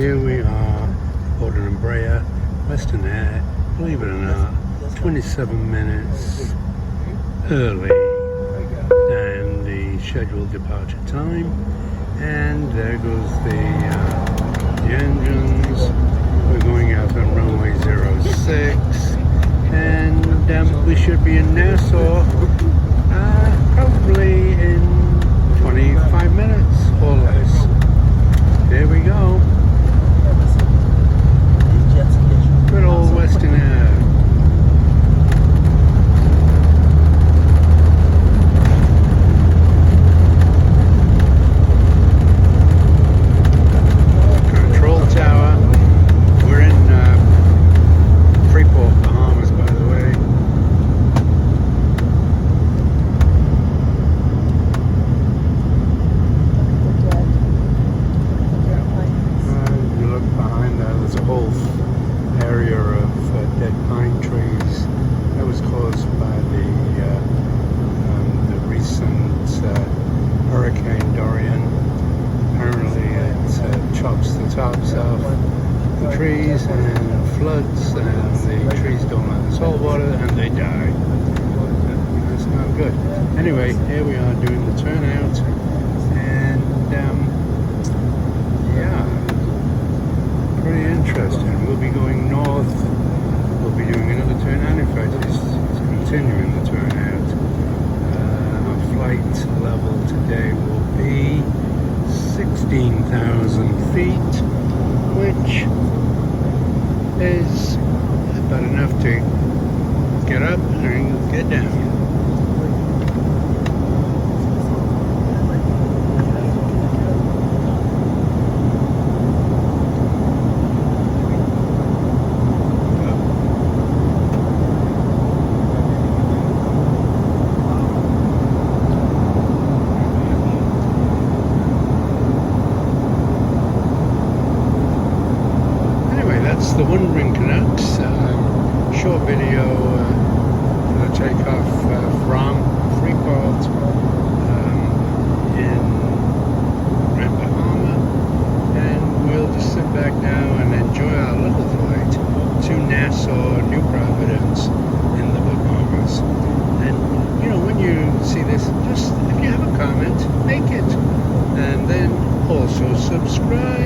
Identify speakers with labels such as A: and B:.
A: here we are, Port and Embraer, Western Air, believe it or not, 27 minutes early than the scheduled departure time. And there goes the engines. We're going out on runway 06, and we should be in Nassau probably in 25 minutes or less. There we go. Good old Western Air. Control tower. We're in Freeport Bahamas, by the way. You look behind that, there's a whole area of dead pine trees. That was caused by the recent Hurricane Dorian. Apparently it chops the tops off the trees and floods, and the trees don't let the salt water and they die. That's not good. Anyway, here we are doing the turnout, and yeah, pretty interesting. We'll be going north. We'll be doing another turnout. In fact, it's continuing the turnout. Our flight level today will be 16,000 feet, which is about enough to get up and get down. That's the Wandering Canucks. Short video for the takeoff from Freeport in Grand Bahama, and we'll just sit back now and enjoy our little flight to Nassau, New Providence in the Bahamas. And you know, when you see this, just if you have a comment, make it, and then also subscribe.